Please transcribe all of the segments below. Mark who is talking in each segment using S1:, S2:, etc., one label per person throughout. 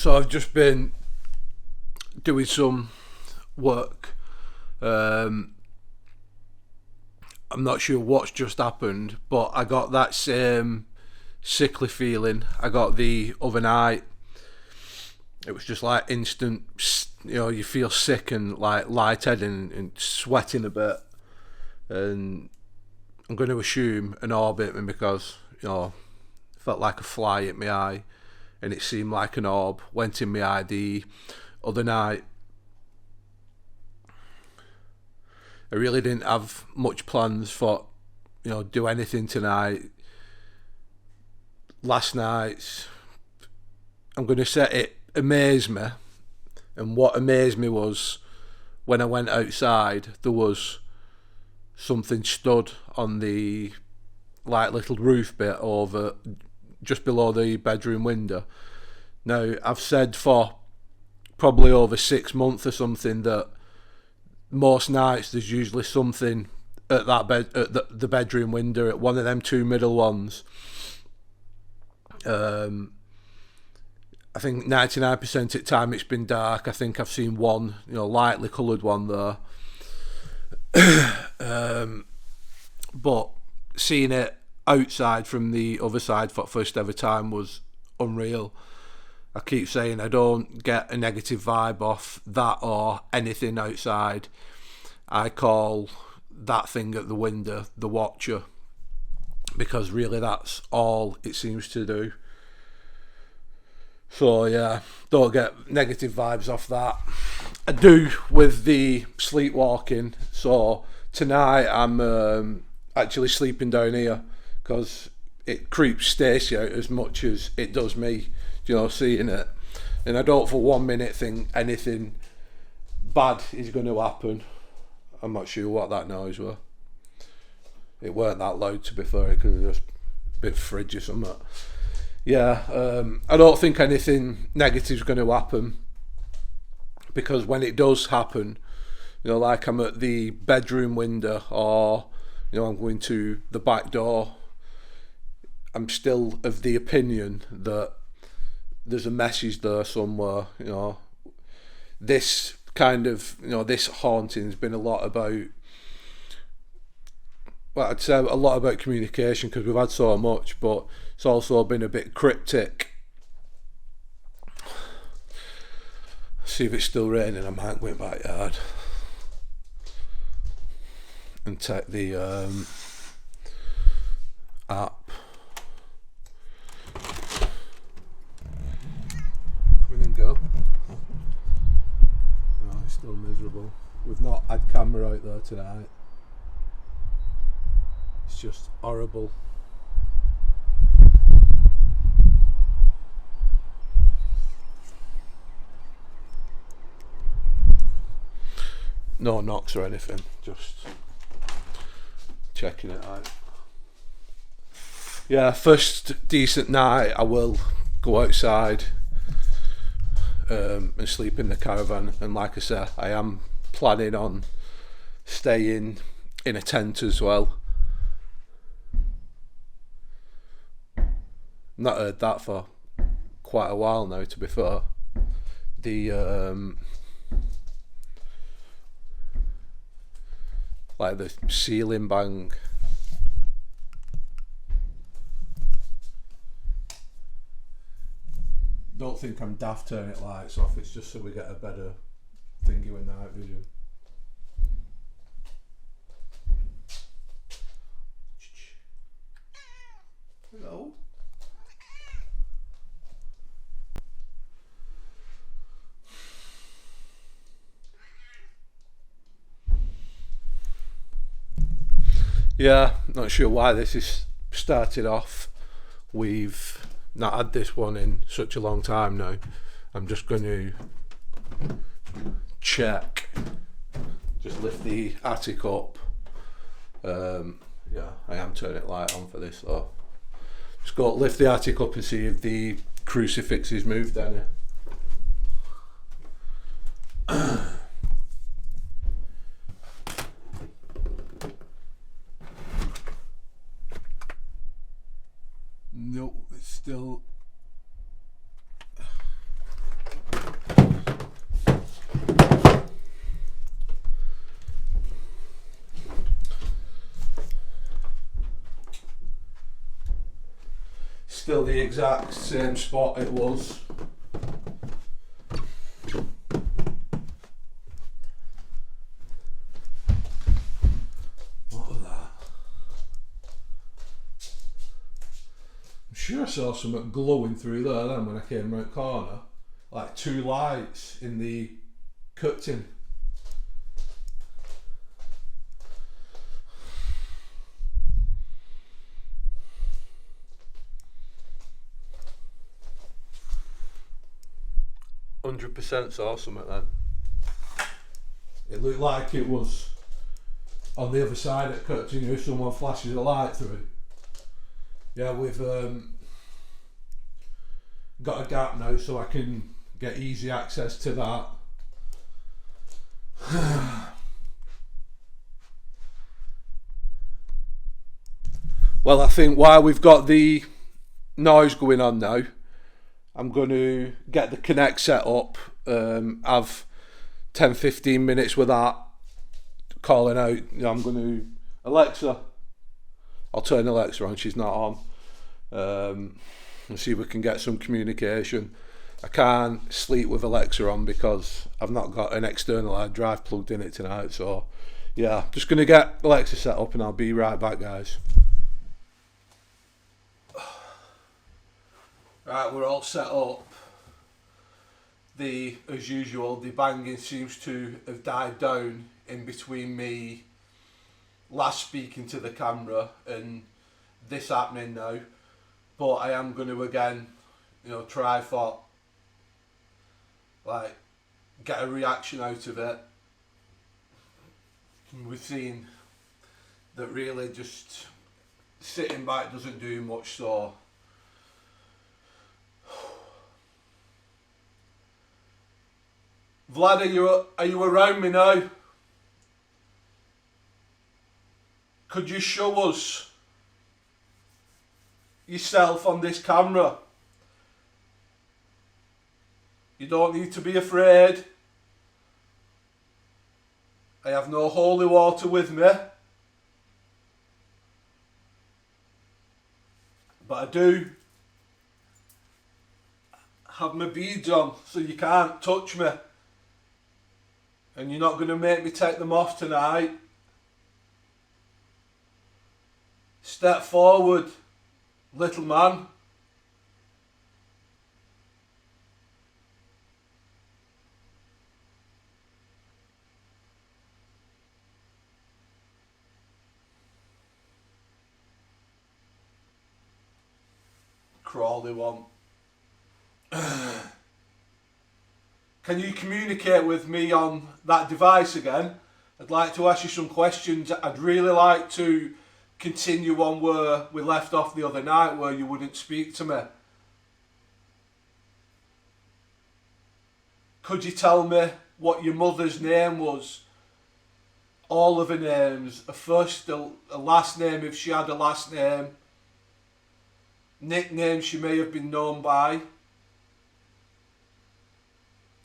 S1: So I've just been doing some work. I'm not sure what's just happened, but I got that same sickly feeling I got the other night. It was just like instant, you feel sick and like lightheaded and sweating a bit. And I'm going to assume an orb hit me because, it felt like a fly hit my eye and it seemed like an orb went in my eye the other night. I really didn't have much plans for, do anything tonight. Last night, I'm going to say it amazed me. And what amazed me was when I went outside, there was something stood on the like little roof bit over just below the bedroom window. Now, I've said for probably over 6 months or something that most nights there's usually something at that bed at the bedroom window at one of them two middle ones. I think 99% of the time it's been dark. I think I've seen one, lightly coloured one there. But seeing it outside from the other side for the first ever time was unreal. I keep saying I don't get a negative vibe off that or anything outside. I call that thing at the window the Watcher, because really that's all it seems to do. So yeah, don't get negative vibes off that. I do with the sleepwalking. So tonight I'm actually sleeping down here because it creeps Stacey out as much as it does me, seeing it. And I don't for 1 minute think anything bad is going to happen. I'm not sure what that noise was. It weren't that loud, to be fair. It could have just been fridge or something. Yeah, I don't think anything negative is going to happen, because when it does happen, like I'm at the bedroom window or I'm going to the back door, I'm still of the opinion that there's a message there somewhere. This kind of, this haunting has been a lot about, well, I'd say a lot about communication, because we've had so much, but it's also been a bit cryptic. See if it's still raining. I might go in my backyard and take the app. Come in and go. No, it's still miserable. We've not had camera out there tonight. It's just horrible. No knocks or anything, just checking it out. Yeah, first decent night I will go outside and sleep in the caravan, and like I said, I am planning on staying in a tent as well. Not heard that for quite a while now, to be fair. The like the ceiling bang. Don't think I'm daft turning lights off, it's just so we get a better thingy with night vision. Hello. Yeah, not sure why this is started off. We've not had this one in such a long time now. I'm just going to check. Just lift the attic up. Yeah, I am turning light on for this. So just go lift the attic up and see if the crucifix is moved down here. Nope, it's still still the exact same spot it was. What was that? I'm sure I saw something glowing through there then when I came round the corner. Like 2 lights in the curtain. %, saw something then. It looked like it was on the other side of the curtain, if someone flashes a light through. Yeah, we've got a gap now so I can get easy access to that. Well, I think while we've got the noise going on now, I'm going to get the kinect set up, have 10-15 minutes with that, calling out, I'm going to, Alexa, I'll turn Alexa on, she's not on, and see if we can get some communication. I can't sleep with Alexa on because I've not got an external hard drive plugged in it tonight, so yeah, just going to get Alexa set up and I'll be right back, guys. Right, we're all set up. As usual, the banging seems to have died down in between me last speaking to the camera and this happening now. But I am going to again, try for get a reaction out of it. And we've seen that really just sitting back doesn't do much, so Vlad, are you around me now? Could you show us yourself on this camera? You don't need to be afraid. I have no holy water with me. But I do have my beads on, so you can't touch me. And you're not going to make me take them off tonight. Step forward, little man. Crawly one. Can you communicate with me on that device again? I'd like to ask you some questions. I'd really like to continue on where we left off the other night, where you wouldn't speak to me. Could you tell me what your mother's name was? All of her names, a first, a last name if she had a last name, nickname she may have been known by.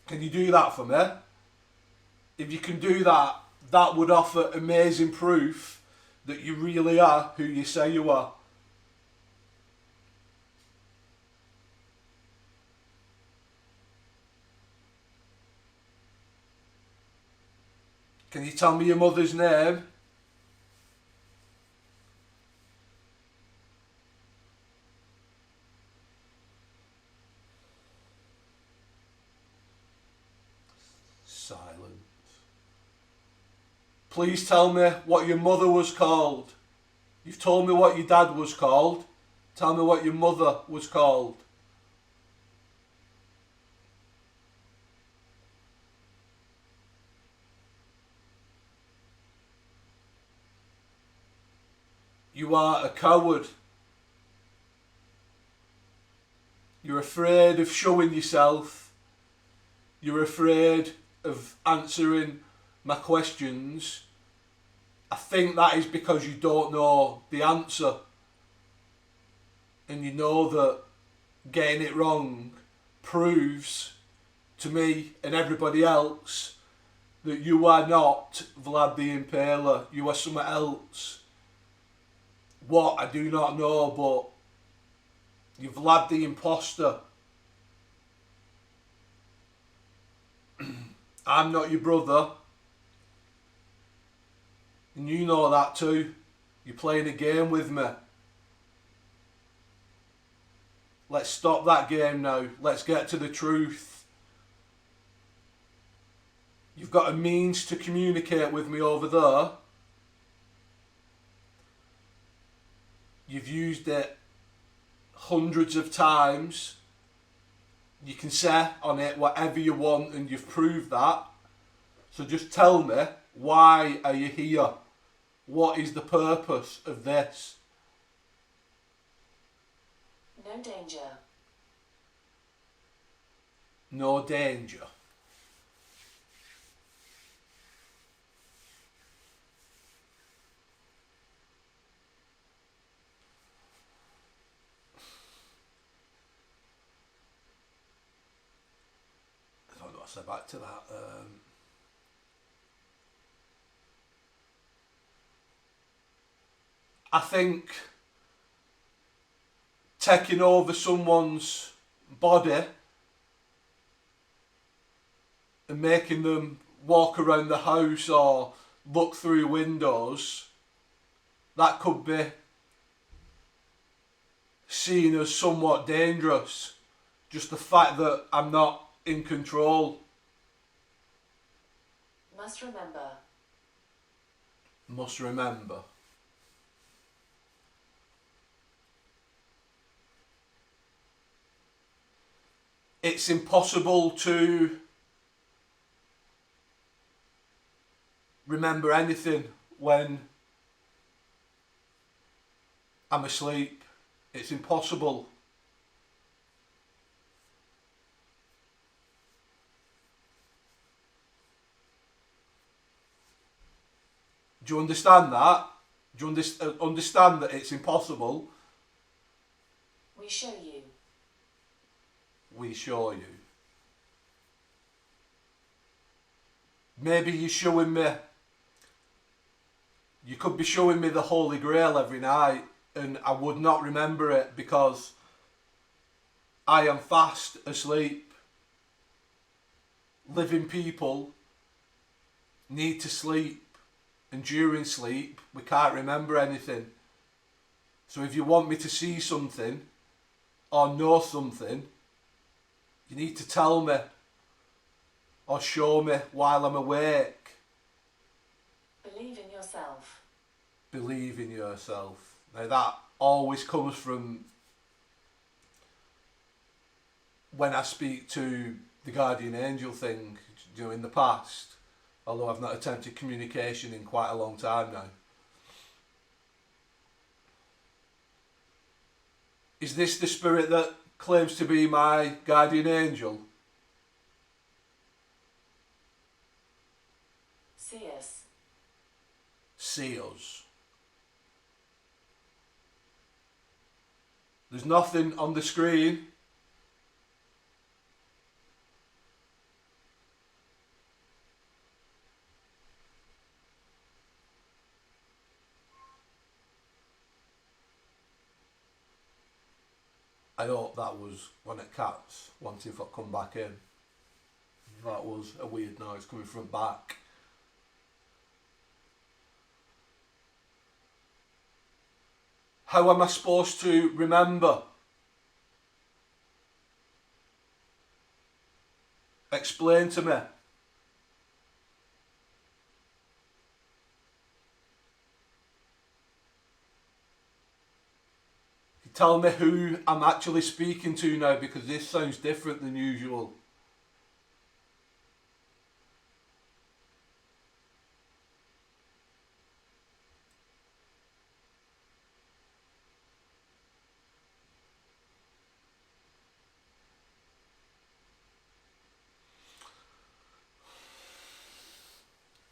S1: Can you do that for me? If you can do that, that would offer amazing proof that you really are who you say you are. Can you tell me your mother's name? Silence. Please tell me what your mother was called. You've told me what your dad was called. Tell me what your mother was called. You are a coward. You're afraid of showing yourself. You're afraid of answering my questions. I think that is because you don't know the answer. And you know that getting it wrong proves to me and everybody else that you are not Vlad the Impaler. You are something else. What, I do not know, but You've Vlad the imposter. I'm not your brother. And you know that too. You're playing a game with me. Let's stop that game now. Let's get to the truth. You've got a means to communicate with me over there. You've used it hundreds of times. You can say on it whatever you want and you've proved that. So just tell me, why are you here? What is the purpose of this?
S2: No danger.
S1: No danger. I don't know what to say back to that. I think taking over someone's body and making them walk around the house or look through windows, that could be seen as somewhat dangerous. Just the fact that I'm not in control.
S2: Must remember.
S1: Must remember. It's impossible to remember anything when I'm asleep. It's impossible. Do you understand that? Do you understand that it's impossible?
S2: We show you.
S1: We show you. Maybe you're showing me, you could be showing me the Holy Grail every night and I would not remember it because I am fast asleep. Living people need to sleep, and during sleep we can't remember anything. So if you want me to see something or know something, you need to tell me or show me while I'm awake.
S2: Believe in yourself.
S1: Believe in yourself. Now that always comes from when I speak to the guardian angel thing, you know, in the past, although I've not attempted communication in quite a long time now. Is this the spirit that claims to be my guardian angel?
S2: See us.
S1: See us. There's nothing on the screen. I hope that was one of cats wanting to come back in. That was a weird noise coming from back. How am I supposed to remember? Explain to me. Tell me who I'm actually speaking to now, because this sounds different than usual.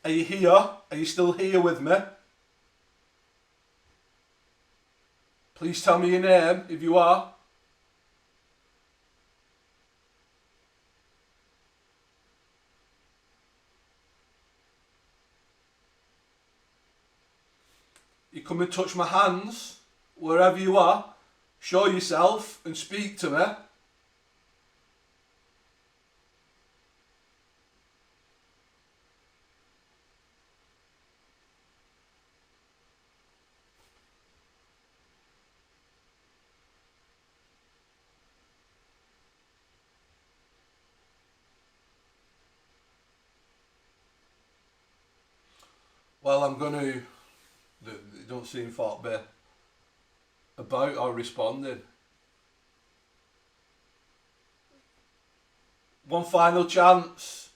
S1: Are you here? Are you still here with me? Please tell me your name if you are. You come and touch my hands, wherever you are. show yourself and speak to me. Well, I'm going to... They don't seem to be about or responding. One final chance.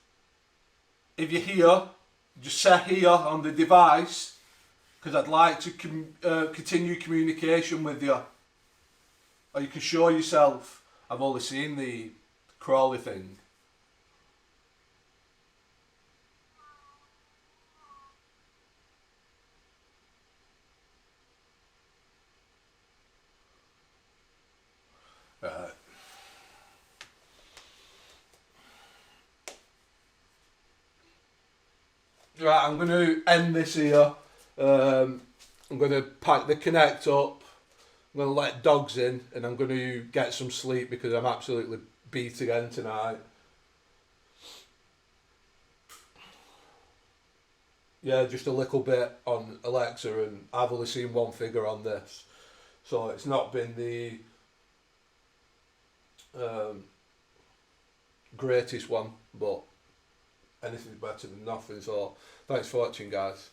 S1: If you're here, just say here on the device, because I'd like to continue communication with you. Or you can show yourself. I've only seen the crawly thing. Right. Right, I'm going to end this here. I'm going to pack the kinect up. I'm going to let dogs in, and I'm going to get some sleep because I'm absolutely beat again tonight. Yeah, just a little bit on Alexa, and I've only seen one figure on this, so it's not been the greatest one, but anything's better than nothing. So thanks for watching, guys.